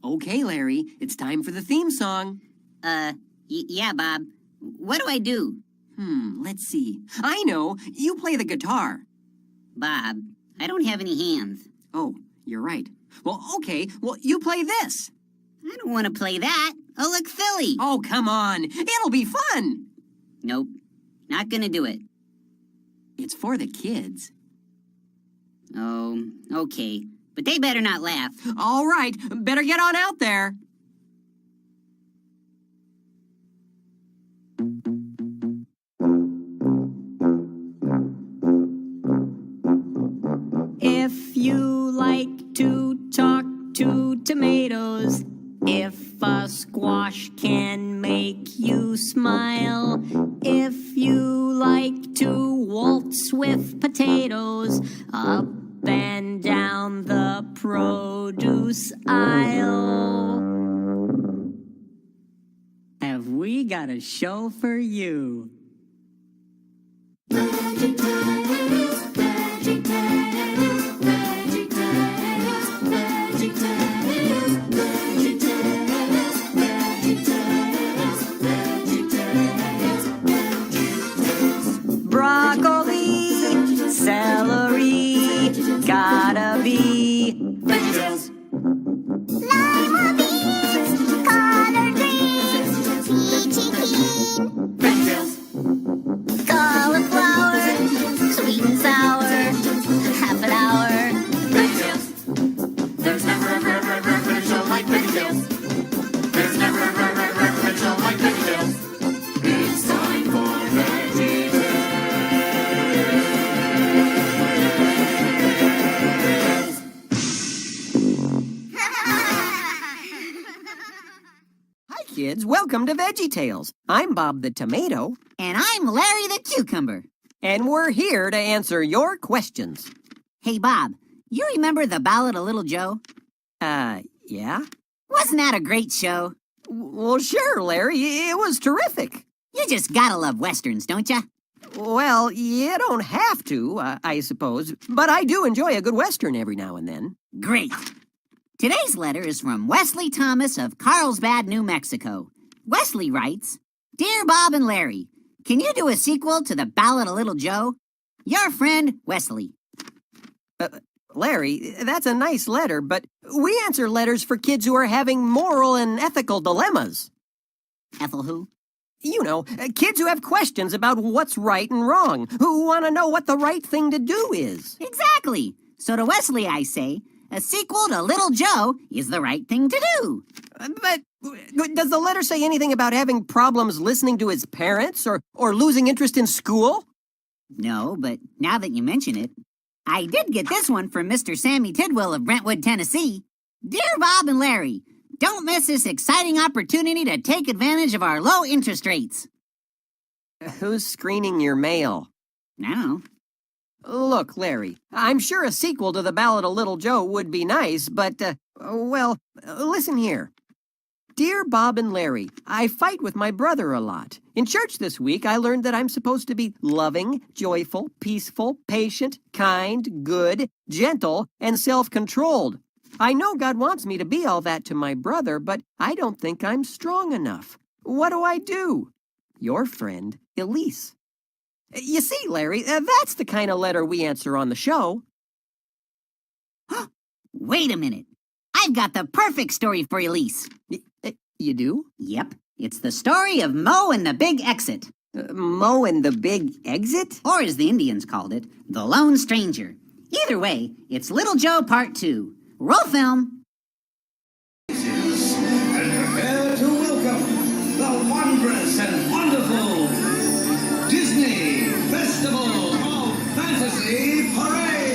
Okay, Larry, it's time for the theme song. Yeah, Bob. What do I do? Let's see. I know. You play the guitar. Bob, I don't have any hands. Oh, you're right. Well, okay. Well, you play this. I don't want to play that. I'll look silly. Oh, come on. It'll be fun. Nope. Not gonna do it. It's for the kids. Oh, okay. But they better not laugh. All right. Better get on out there. If you like to talk to tomatoes, if a squash can make you smile, if you like to waltz with potatoes, up and down the produce aisle, have we got a show for you. Broccoli, celery, gotta be vegetables. Lima beans, collard greens, peachy keen, Vegetables. cauliflower, sweet and sour, half an hour. Vegetables. There's never a show like vegetables. There's never a show like vegetables. It's time for vegetables. Hi, kids. Welcome to VeggieTales. I'm Bob the Tomato, And I'm Larry the Cucumber. and we're here to answer your questions. Hey, Bob, you remember the Ballad of Little Joe? Yeah? Wasn't that a great show? Well, sure, Larry. It was terrific. You just gotta love Westerns, don't ya? Well, you don't have to, I suppose, but I do enjoy a good Western every now and then. Great. Today's letter is from Wesley Thomas of Carlsbad, New Mexico. Wesley writes, Dear Bob and Larry, can you do a sequel to the Ballad of Little Joe? Your friend, Wesley. Larry, that's a nice letter, but we answer letters for kids who are having moral and ethical dilemmas. Ethel who? You know, kids who have questions about what's right and wrong, who want to know what the right thing to do is. Exactly. So to Wesley I say, a sequel to Little Joe is the right thing to do. But does the letter say anything about having problems listening to his parents or losing interest in school? No, but now that you mention it, I did get this one from Mr. Sammy Tidwell of Brentwood, Tennessee. Dear Bob and Larry, don't miss this exciting opportunity to take advantage of our low interest rates. Who's screening your mail? Now, Look, Larry, I'm sure a sequel to the Ballad of Little Joe would be nice, but, listen here. Dear Bob and Larry, I fight with my brother a lot. In church this week, I learned that I'm supposed to be loving, joyful, peaceful, patient, kind, good, gentle, and self-controlled. I know God wants me to be all that to my brother, but I don't think I'm strong enough. What do I do? Your friend, Elise. You see, Larry, that's the kind of letter we answer on the show. wait a minute. I've got the perfect story for Elise. You do? Yep, it's the story of Mo and the Big Exit, Mo and the Big Exit? or as the Indians called it, the Lone Stranger. Either way, it's Little Joe Part 2. Roll film. Prepare to welcome the wondrous and wonderful Disney Festival of Fantasy Parade!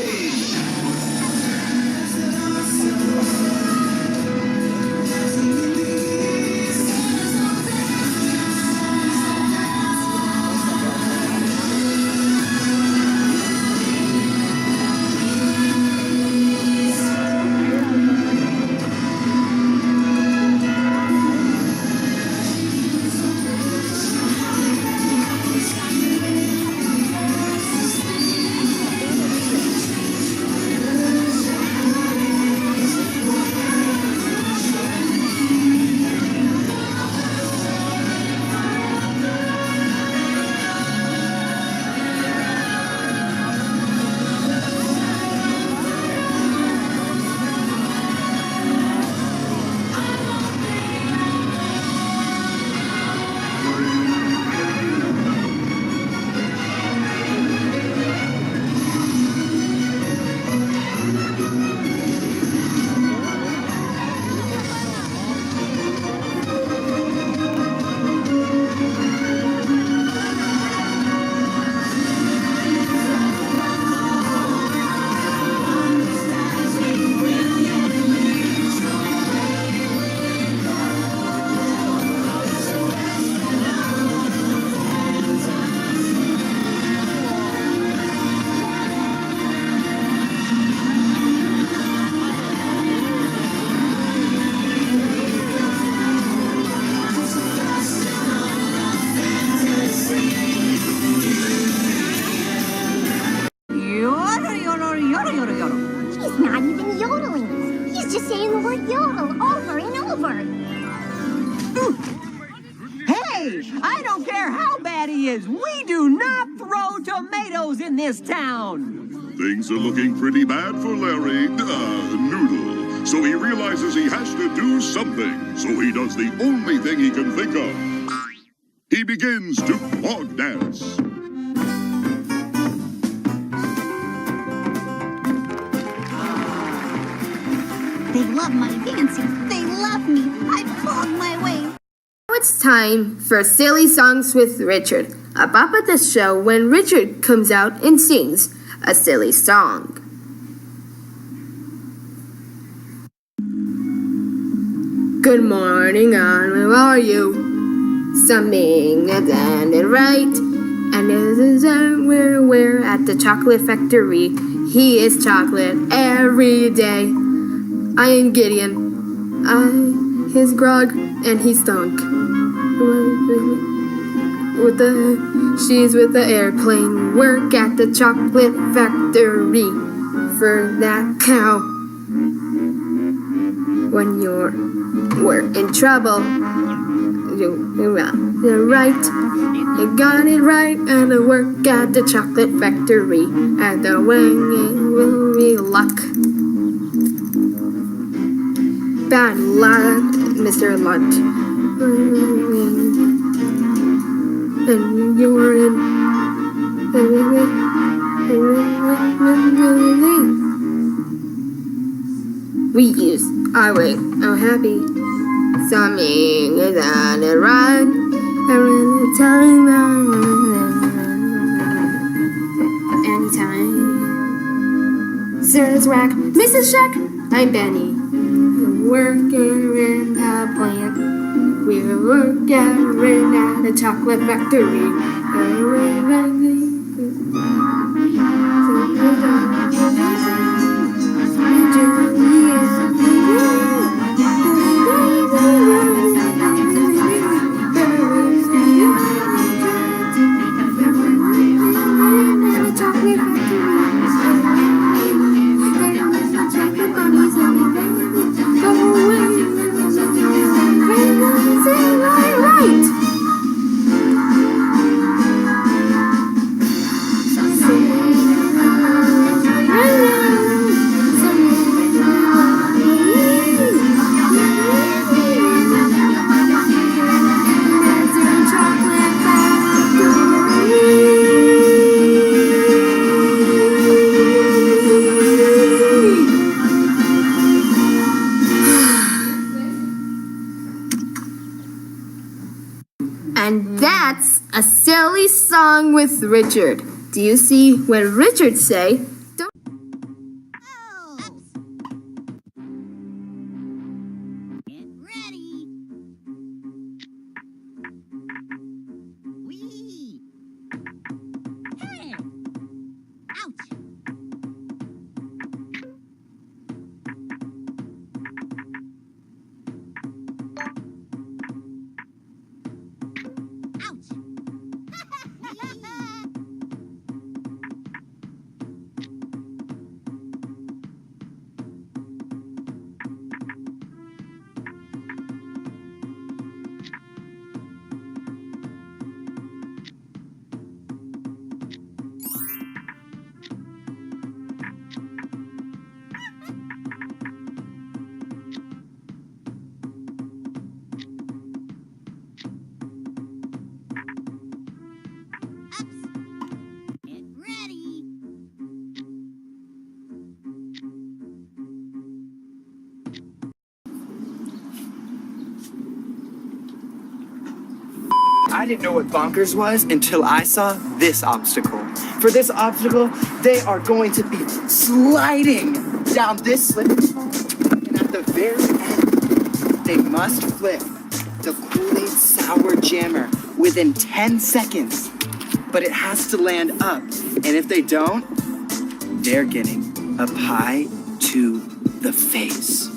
yodel over and over. Hey, I don't care how bad he is. We do not throw tomatoes in this town. Things are looking pretty bad for Larry, Noodle. So he realizes he has to do something. So he does the only thing he can think of. He begins to clog dance. They love my dancing. They love me. I plod my way. Now it's time for Silly Songs with Richard, a pop at the show when Richard comes out and sings a silly song. Good morning, on how are you? Something that ended right, and this is where we're at the chocolate factory. He is chocolate every day. I am Gideon. His grog, and he's stunk. She's with the airplane. Work at the chocolate factory for that cow. When we're in trouble, you're right. You got it right, and I work at the chocolate factory. And the wing it will be luck. Bad luck, Mr. Lunt. And you're in. We use our way. I'm happy. Something is on the run. Every time anytime. Sir's Rack, Mrs. Shack, I'm Benny. Working in the plant. We're working at a chocolate factory. And that's a silly song with Richard. Do you see when Richard say, don't Get ready. Whee! Hey! Ouch! Ouch! Get ready. I didn't know what bonkers was until I saw this obstacle. For this obstacle, they are going to be sliding down this slip. And at the very end, they must flip the Kool-Aid Sour Jammer within 10 seconds. But it has to land up. And if they don't, they're getting a pie to the face.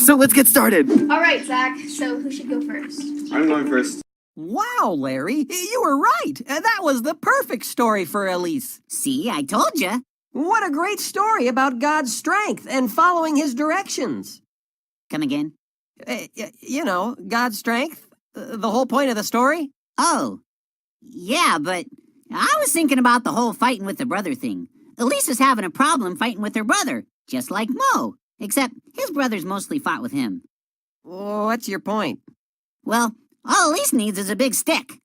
So let's get started. All right, Zach. So who should go first? I'm going first. Wow, Larry, you were right. That was the perfect story for Elise. See, I told ya. What a great story about God's strength and following his directions. Come again? God's strength. The whole point of the story. Oh, yeah, but I was thinking about the whole fighting with the brother thing. Elise is having a problem fighting with her brother, just like Mo, except his brothers mostly fought with him. What's your point? Well, all Elise needs is a big stick.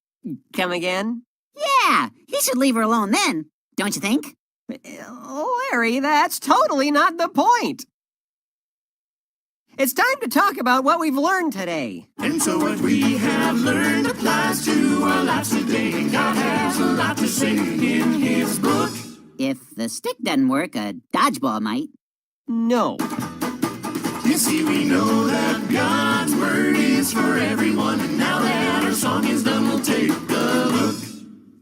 Come again? Yeah, he should leave her alone then, don't you think? Larry, that's totally not the point. It's time to talk about what we've learned today. And so what we have learned applies to our lives today. And God has a lot to say in his book. If the stick doesn't work, a dodgeball might. No. You see, we know that God's word is for everyone. And now that our song is done, we'll take a look.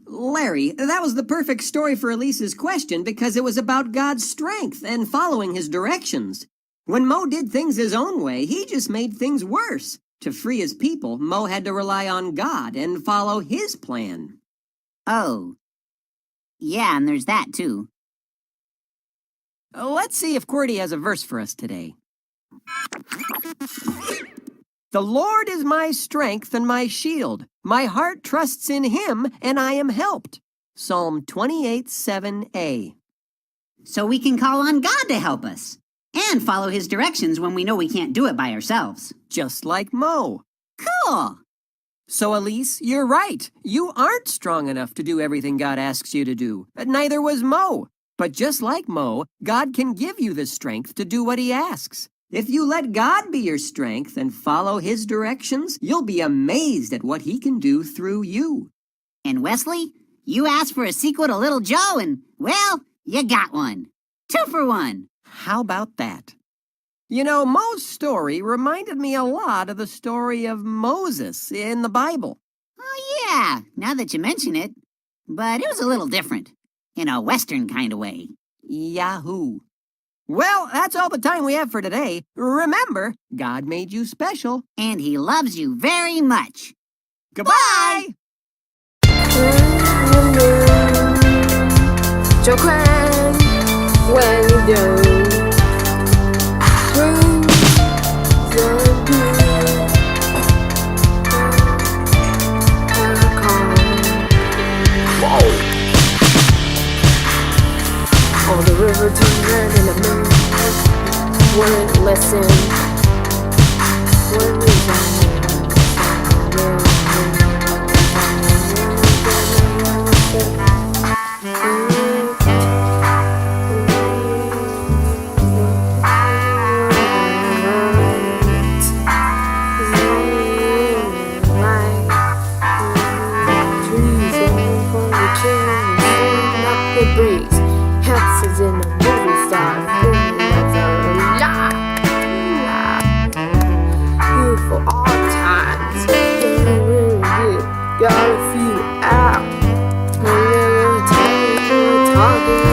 Larry, that was the perfect story for Elise's question because it was about God's strength and following his directions. When Mo did things his own way, he just made things worse. To free his people, Mo had to rely on God and follow his plan. Oh. Yeah, and there's that too. Let's see if QWERTY has a verse for us today. The Lord is my strength and my shield. My heart trusts in him, and I am helped. Psalm 28:7a. So we can call on God to help us. And follow his directions when we know we can't do it by ourselves. Just like Mo. Cool! So, Elise, you're right. You aren't strong enough to do everything God asks you to do. Neither was Mo. But just like Mo, God can give you the strength to do what he asks. If you let God be your strength and follow his directions, you'll be amazed at what he can do through you. And Wesley, you asked for a sequel to Little Joe and, well, you got one. 2 for 1. How about that? You know, Mo's story reminded me a lot of the story of Moses in the Bible. Oh, yeah, now that you mention it. But it was a little different. In a Western kind of way. Yahoo! Well, that's all the time we have for today. Remember, God made you special. And he loves you very much. Goodbye! When you do. On the river tonight in the moon, wouldn't listen. Wouldn't in the movie stars, that's a lot. Here for all times, gotta feel out. Talking